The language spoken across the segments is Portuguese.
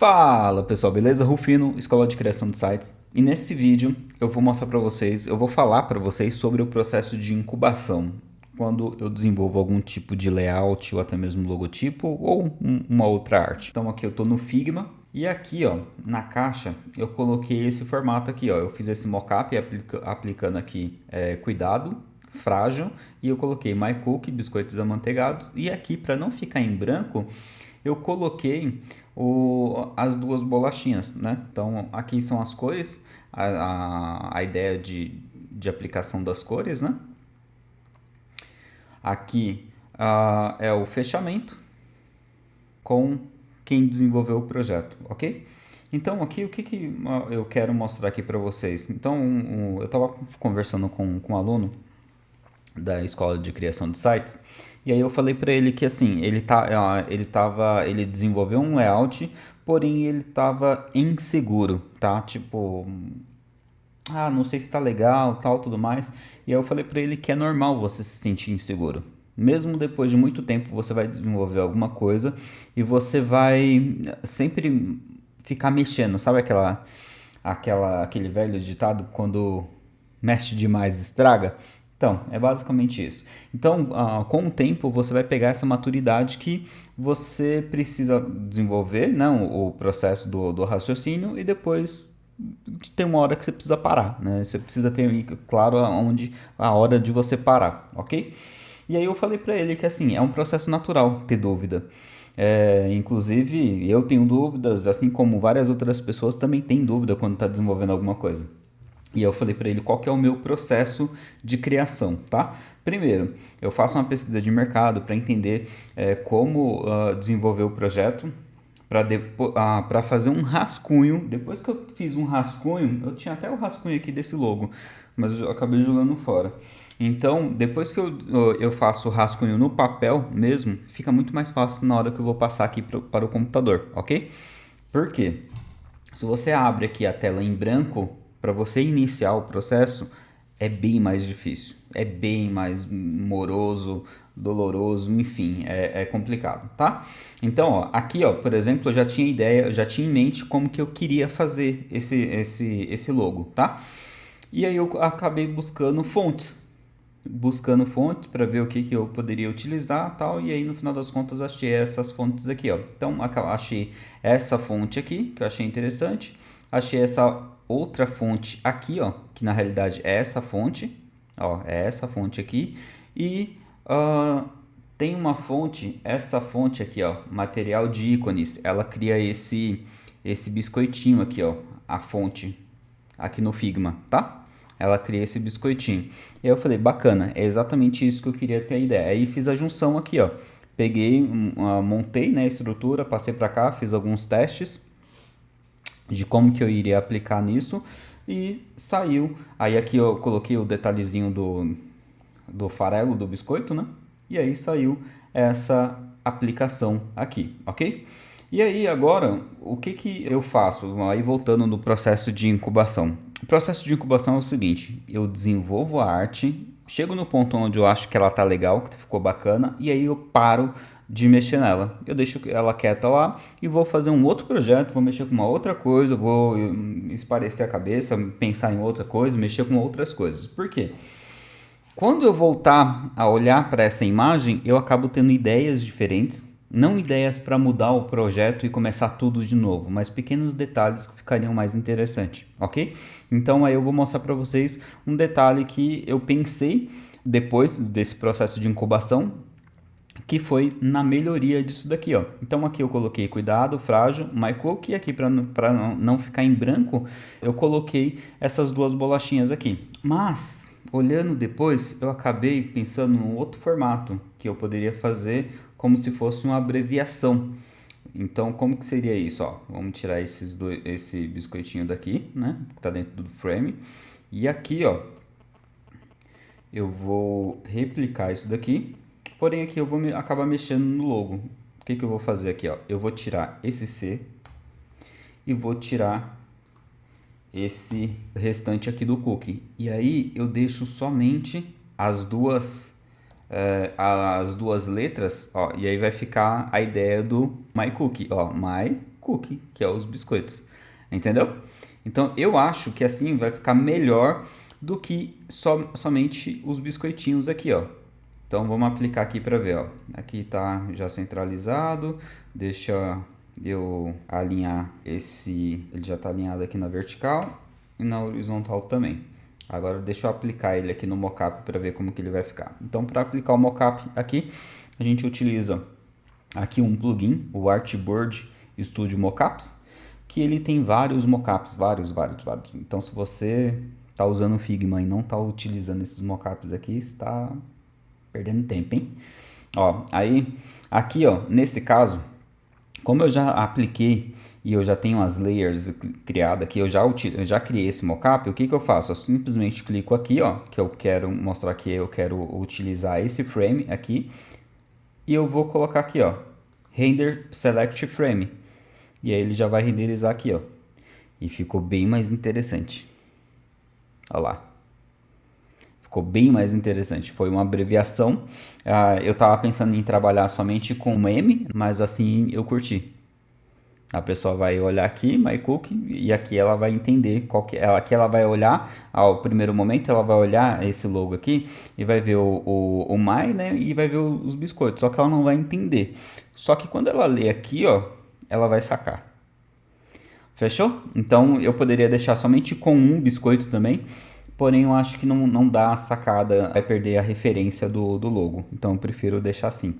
Fala pessoal, beleza? Rufino, Escola de Criação de Sites. E nesse vídeo eu vou mostrar para vocês, eu vou falar para vocês sobre o processo de incubação. Quando eu desenvolvo algum tipo de layout ou até mesmo logotipo ou uma outra arte. Então aqui eu estou no Figma e aqui ó, na caixa eu coloquei esse formato aqui ó. Eu fiz esse mockup aplicando aqui cuidado, frágil, e eu coloquei My Cookie, biscoitos amanteigados, e aqui para não ficar em branco eu coloquei as duas bolachinhas, né? Então aqui são as cores, a ideia de aplicação das cores, né? Aqui é o fechamento com quem desenvolveu o projeto, ok? Então aqui o que eu quero mostrar aqui para vocês. Então eu estava conversando com um aluno da escola de criação de sites. E aí eu falei para ele que assim, ele desenvolveu um layout, porém ele estava inseguro, tá? Tipo, não sei se tá legal, tal, tudo mais. E aí eu falei para ele que é normal você se sentir inseguro. Mesmo depois de muito tempo, você vai desenvolver alguma coisa e você vai sempre ficar mexendo, sabe aquele velho ditado, quando mexe demais estraga? Então, é basicamente isso. Então, com o tempo, você vai pegar essa maturidade que você precisa desenvolver, né, o processo do raciocínio, e depois tem uma hora que você precisa parar, né? Você precisa ter claro a hora de você parar, ok? E aí eu falei para ele que assim, é um processo natural ter dúvida. Inclusive, eu tenho dúvidas, assim como várias outras pessoas também têm dúvida quando está desenvolvendo alguma coisa. E eu falei para ele qual que é o meu processo de criação, tá? Primeiro, eu faço uma pesquisa de mercado para entender como desenvolver o projeto, para fazer um rascunho. Depois que eu fiz um rascunho, eu tinha até o rascunho aqui desse logo, mas eu acabei jogando fora. Então, depois que eu faço o rascunho no papel mesmo, fica muito mais fácil na hora que eu vou passar aqui para o computador, ok? Por quê? Se você abre aqui a tela em branco, para você iniciar o processo, é bem mais difícil, é bem mais moroso, doloroso, enfim, é complicado, tá? Então, ó, aqui, ó, por exemplo, eu já tinha ideia, eu já tinha em mente como que eu queria fazer esse logo, tá? E aí eu acabei buscando fontes para ver o que eu poderia utilizar, tal, e aí no final das contas achei essas fontes aqui, ó. Então achei essa fonte aqui, que eu achei interessante, achei essa outra fonte aqui, ó, que na realidade é essa fonte, ó, é essa fonte aqui, e tem uma fonte, essa fonte aqui, ó, material de ícones, ela cria esse biscoitinho aqui, ó, a fonte aqui no Figma, tá? Ela cria esse biscoitinho. E aí eu falei, bacana, é exatamente isso que eu queria ter a ideia. Aí fiz a junção aqui, ó. Peguei, montei, né, a estrutura, passei para cá, fiz alguns testes de como que eu iria aplicar nisso e saiu. Aí aqui eu coloquei o detalhezinho do farelo do biscoito, né? E aí saiu essa aplicação aqui, ok? E aí agora, o que eu faço? Aí voltando no processo de incubação. O processo de incubação é o seguinte, eu desenvolvo a arte, chego no ponto onde eu acho que ela tá legal, que ficou bacana, e aí eu paro de mexer nela. Eu deixo ela quieta lá e vou fazer um outro projeto, vou mexer com uma outra coisa, vou esparecer a cabeça, pensar em outra coisa, mexer com outras coisas. Por quê? Quando eu voltar a olhar para essa imagem, eu acabo tendo ideias diferentes, não ideias para mudar o projeto e começar tudo de novo, mas pequenos detalhes que ficariam mais interessantes, ok? Então aí eu vou mostrar para vocês um detalhe que eu pensei depois desse processo de incubação, que foi na melhoria disso daqui, ó. Então aqui eu coloquei cuidado, frágil, my cookie, e aqui para não ficar em branco, eu coloquei essas duas bolachinhas aqui. Mas olhando depois, eu acabei pensando num outro formato que eu poderia fazer como se fosse uma abreviação. Então, como que seria isso? Ó, vamos tirar esse biscoitinho daqui, né? Que tá dentro do frame. E aqui, ó, eu vou replicar isso daqui. Porém, aqui eu vou acabar mexendo no logo. O que eu vou fazer aqui, ó? Eu vou tirar esse C e vou tirar esse restante aqui do cookie. E aí eu deixo somente as duas letras, ó, e aí vai ficar a ideia do my cookie, ó, my cookie, que é os biscoitos. Entendeu? Então eu acho que assim vai ficar melhor do que somente os biscoitinhos aqui, ó. Então vamos aplicar aqui para ver, ó. Aqui está já centralizado. Deixa eu alinhar esse, ele já está alinhado aqui na vertical e na horizontal também. Agora deixa eu aplicar ele aqui no mockup para ver como que ele vai ficar. Então para aplicar o mockup aqui, a gente utiliza aqui um plugin, o Artboard Studio Mockups, que ele tem vários mockups, vários. Então se você está usando o Figma e não está utilizando esses mockups aqui, está perdendo tempo, hein? Ó, aí aqui, ó, nesse caso, como eu já apliquei e eu já tenho as layers criadas aqui, eu já criei esse mockup, o que que eu faço? Eu simplesmente clico aqui, ó, que eu quero mostrar que eu quero utilizar esse frame aqui, e eu vou colocar aqui, ó, Render Select Frame. E aí ele já vai renderizar aqui, ó. E ficou bem mais interessante. Olha lá. Ficou bem mais interessante. Foi uma abreviação. Eu tava pensando em trabalhar somente com meme, mas assim eu curti. A pessoa vai olhar aqui, My Cookie, e aqui ela vai entender qual que é. Aqui ela vai olhar, ao primeiro momento, ela vai olhar esse logo aqui e vai ver o My, né? E vai ver os biscoitos. Só que ela não vai entender. Só que quando ela lê aqui, ó, ela vai sacar. Fechou? Então eu poderia deixar somente com um biscoito também. Porém, eu acho que não dá a sacada, vai perder a referência do logo. Então, eu prefiro deixar assim.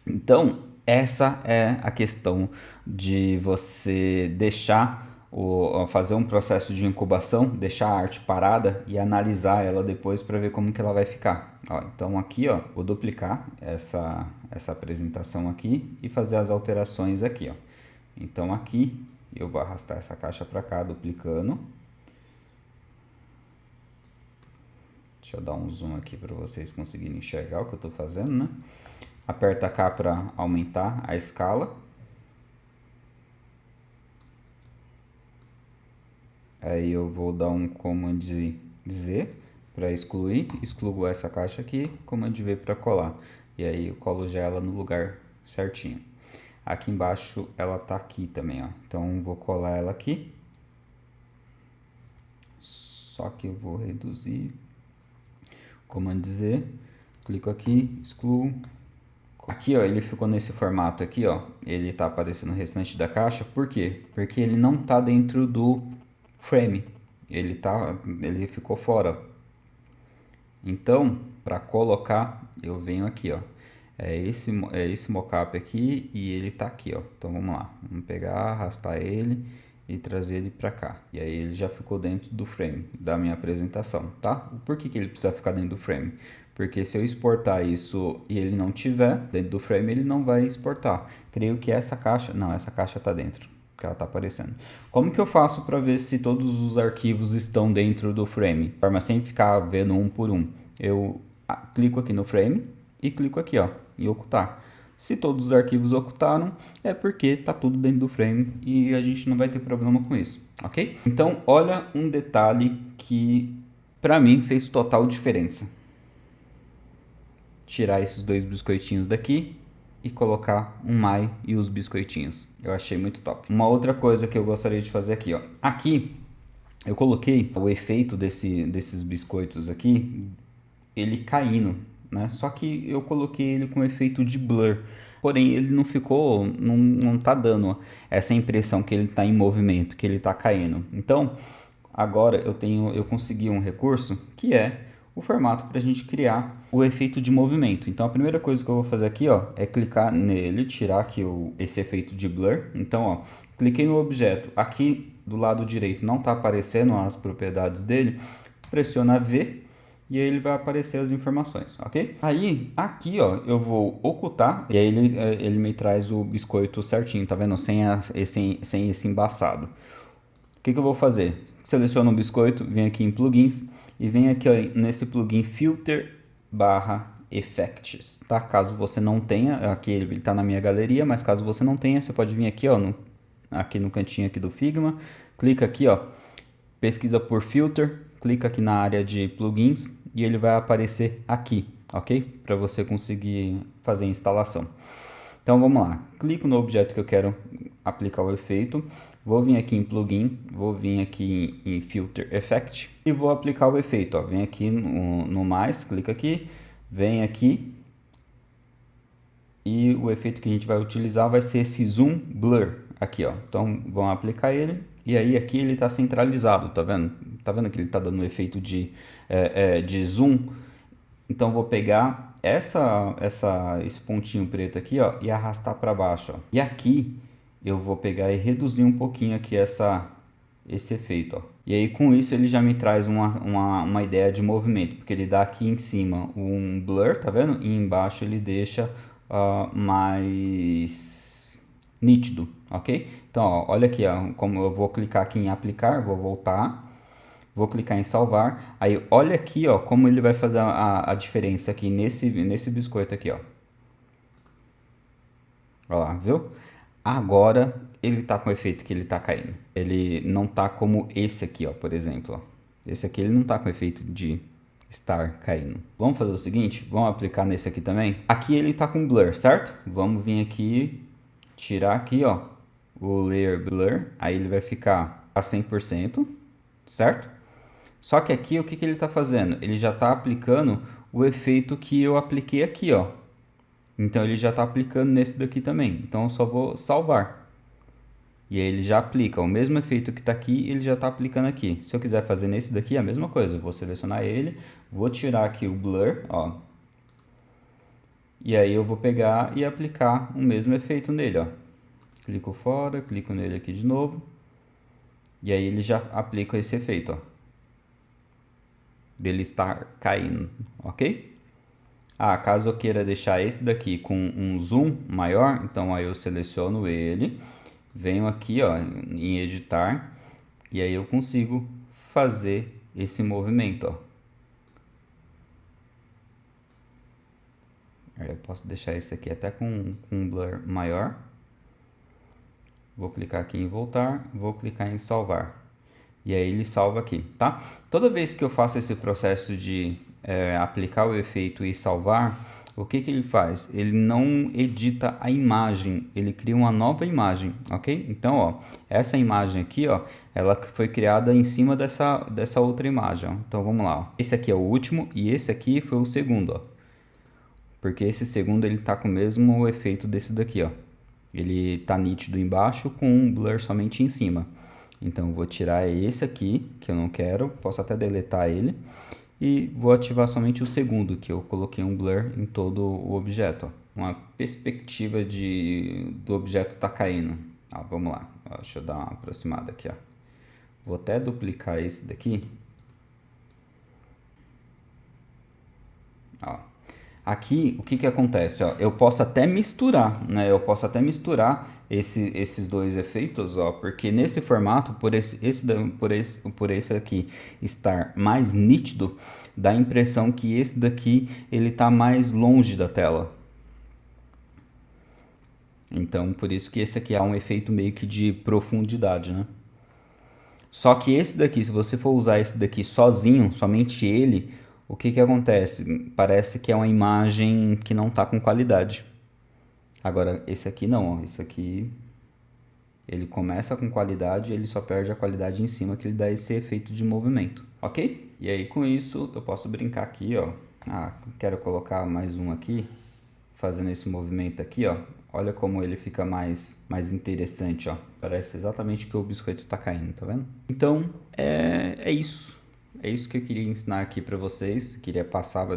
Então, essa é a questão de você fazer um processo de incubação, deixar a arte parada e analisar ela depois para ver como que ela vai ficar. Ó, então, aqui, ó, vou duplicar essa apresentação aqui e fazer as alterações aqui, ó. Então, aqui, eu vou arrastar essa caixa para cá, duplicando. Deixa eu dar um zoom aqui para vocês conseguirem enxergar o que eu estou fazendo, né? Aperta K para aumentar a escala. Aí eu vou dar um Command Z para excluir. Excluo essa caixa aqui, Command V para colar. E aí eu colo já ela no lugar certinho. Aqui embaixo ela tá aqui também, ó. Então vou colar ela aqui. Só que eu vou reduzir. Command Z, clico aqui, excluo. Aqui, ó, ele ficou nesse formato aqui, ó. Ele tá aparecendo o restante da caixa. Por quê? Porque ele não tá dentro do frame. Ele ficou fora. Então, para colocar, eu venho aqui, ó. É esse mockup aqui e ele tá aqui, ó. Então vamos lá. Vamos pegar, arrastar ele e trazer ele para cá. E aí ele já ficou dentro do frame da minha apresentação, tá? Por que que ele precisa ficar dentro do frame? Porque se eu exportar isso e ele não tiver dentro do frame, ele não vai exportar. Creio que essa caixa tá dentro, que ela tá aparecendo. Como que eu faço para ver se todos os arquivos estão dentro do frame? De forma sem ficar vendo um por um. Eu clico aqui no frame e clico aqui, ó, em ocultar. Se todos os arquivos ocultaram, é porque está tudo dentro do frame e a gente não vai ter problema com isso, ok? Então, olha um detalhe que para mim fez total diferença. Tirar esses dois biscoitinhos daqui e colocar um My e os biscoitinhos. Eu achei muito top. Uma outra coisa que eu gostaria de fazer aqui, ó. Aqui eu coloquei o efeito desses biscoitos aqui, ele caindo, né? Só que eu coloquei ele com efeito de blur, porém ele não ficou, não tá dando essa impressão que ele tá em movimento, que ele tá caindo. Então agora eu consegui um recurso que é o formato para a gente criar o efeito de movimento. Então a primeira coisa que eu vou fazer aqui, ó, é clicar nele, tirar aqui esse efeito de blur. Então, ó, cliquei no objeto, aqui do lado direito não está aparecendo as propriedades dele, pressiona V e aí ele vai aparecer as informações, ok? Aí, aqui, ó, eu vou ocultar e aí ele me traz o biscoito certinho, tá vendo? Sem esse embaçado. O que eu vou fazer? Seleciono um biscoito, venho aqui em plugins e venho aqui, ó, nesse plugin Filter Effects, tá? Caso você não tenha, aqui ele está na minha galeria, mas caso você não tenha, você pode vir aqui, ó, aqui no cantinho aqui do Figma, clica aqui, ó, pesquisa por Filter, clica aqui na área de plugins e ele vai aparecer aqui, ok? Para você conseguir fazer a instalação. Então vamos lá, clico no objeto que eu quero aplicar o efeito, vou vir aqui em Plugin, vou vir aqui em Filter Effect e vou aplicar o efeito. Ó. Vem aqui no mais, clica aqui, vem aqui e o efeito que a gente vai utilizar vai ser esse Zoom Blur aqui, ó. Então vamos aplicar ele e aí aqui ele está centralizado, tá vendo? Tá vendo que ele está dando um efeito de zoom? Então vou pegar esse pontinho preto aqui, ó, e arrastar para baixo, ó. E aqui eu vou pegar e reduzir um pouquinho aqui esse efeito, ó. E aí com isso ele já me traz uma ideia de movimento, porque ele dá aqui em cima um blur, tá vendo? E embaixo ele deixa mais nítido, ok? Então, ó, olha aqui, ó, como eu vou clicar aqui em aplicar, vou voltar, vou clicar em salvar, aí olha aqui, ó, como ele vai fazer a diferença aqui nesse biscoito aqui, ó. Olha lá, viu? Agora ele tá com o efeito que ele tá caindo. Ele não tá como esse aqui, ó, por exemplo, ó. Esse aqui ele não tá com o efeito de estar caindo. Vamos fazer o seguinte, vamos aplicar nesse aqui também. Aqui ele tá com blur, certo? Vamos vir aqui, tirar aqui, ó, o layer blur, aí ele vai ficar a 100%, certo? Só que aqui o que ele tá fazendo? Ele já tá aplicando o efeito que eu apliquei aqui, ó. Então ele já está aplicando nesse daqui também. Então eu só vou salvar. E aí ele já aplica o mesmo efeito que está aqui, ele já está aplicando aqui. Se eu quiser fazer nesse daqui, a mesma coisa. Eu vou selecionar ele, vou tirar aqui o blur, ó. E aí eu vou pegar e aplicar o mesmo efeito nele, ó. Clico fora, clico nele aqui de novo. E aí ele já aplica esse efeito, ó. Dele estar caindo, ok? Caso eu queira deixar esse daqui com um zoom maior, então aí eu seleciono ele, venho aqui, ó, em editar, e aí eu consigo fazer esse movimento, ó. Aí eu posso deixar esse aqui até com um blur maior. Vou clicar aqui em voltar, vou clicar em salvar. E aí ele salva aqui, tá? Toda vez que eu faço esse processo de aplicar o efeito e salvar, o que ele faz? Ele não edita a imagem, ele cria uma nova imagem, ok? Então, ó, essa imagem aqui, ó, ela foi criada em cima dessa outra imagem, ó. Então, vamos lá, ó. Esse aqui é o último e esse aqui foi o segundo, ó. Porque esse segundo, ele tá com o mesmo efeito desse daqui, ó. Ele tá nítido embaixo com um blur somente em cima. Então, eu vou tirar esse aqui, que eu não quero, posso até deletar ele. E vou ativar somente o segundo, que eu coloquei um blur em todo o objeto. Ó. Uma perspectiva do objeto tá caindo. Vamos lá, deixa eu dar uma aproximada aqui. Ó. Vou até duplicar esse daqui. Ó. Aqui, o que acontece? Ó? Eu posso até misturar, né? Eu posso até misturar esses dois efeitos, ó, porque nesse formato, por esse aqui estar mais nítido, dá a impressão que esse daqui ele está mais longe da tela. Então, por isso que esse aqui é um efeito meio que de profundidade, né? Só que esse daqui, se você for usar esse daqui sozinho, somente ele, o que acontece? Parece que é uma imagem que não está com qualidade. Agora, esse aqui não, ó. Esse aqui, ele começa com qualidade e ele só perde a qualidade em cima, que ele dá esse efeito de movimento, ok? E aí, com isso, eu posso brincar aqui, ó. Quero colocar mais um aqui, fazendo esse movimento aqui, ó. Olha como ele fica mais interessante, ó. Parece exatamente que o biscoito está caindo, tá vendo? Então, é isso. É isso que eu queria ensinar aqui para vocês, queria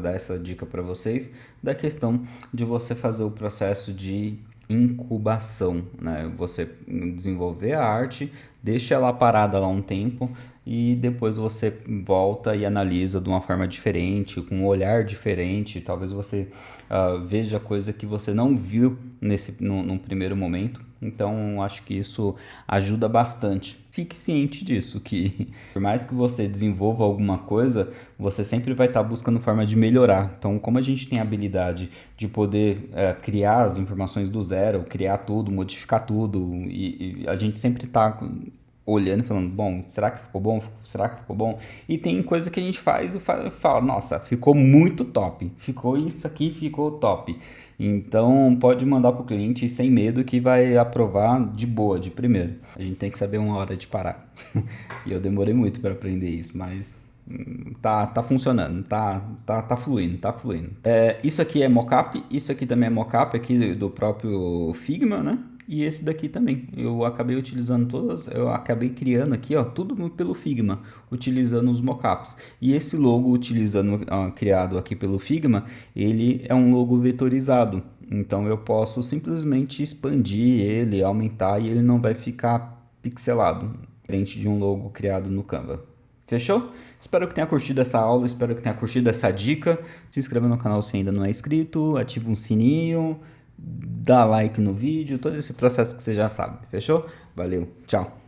dar essa dica para vocês, da questão de você fazer o processo de incubação, né? Você desenvolver a arte, deixa ela parada lá um tempo e depois você volta e analisa de uma forma diferente, com um olhar diferente, talvez você veja coisa que você não viu num primeiro momento. Então, acho que isso ajuda bastante. Fique ciente disso, que por mais que você desenvolva alguma coisa, você sempre vai estar buscando forma de melhorar. Então, como a gente tem a habilidade de poder criar as informações do zero, criar tudo, modificar tudo, e a gente sempre está olhando e falando, bom, será que ficou bom? Será que ficou bom? E tem coisa que a gente faz e fala, nossa, ficou muito top. Ficou isso aqui, ficou top. Então pode mandar pro cliente sem medo que vai aprovar de boa, de primeiro. A gente tem que saber uma hora de parar. E eu demorei muito para aprender isso, mas tá funcionando, tá fluindo, tá fluindo. Isso aqui é mockup, isso aqui também é mockup aqui do próprio Figma, né? E esse daqui também. Eu acabei utilizando todas, eu acabei criando aqui, ó, tudo pelo Figma, utilizando os mockups. E esse logo criado aqui pelo Figma, ele é um logo vetorizado. Então eu posso simplesmente expandir ele, aumentar e ele não vai ficar pixelado, frente de um logo criado no Canva. Fechou? Espero que tenha curtido essa aula, espero que tenha curtido essa dica. Se inscreva no canal se ainda não é inscrito, ativa um sininho, dá like no vídeo, todo esse processo que você já sabe. Fechou? Valeu, tchau!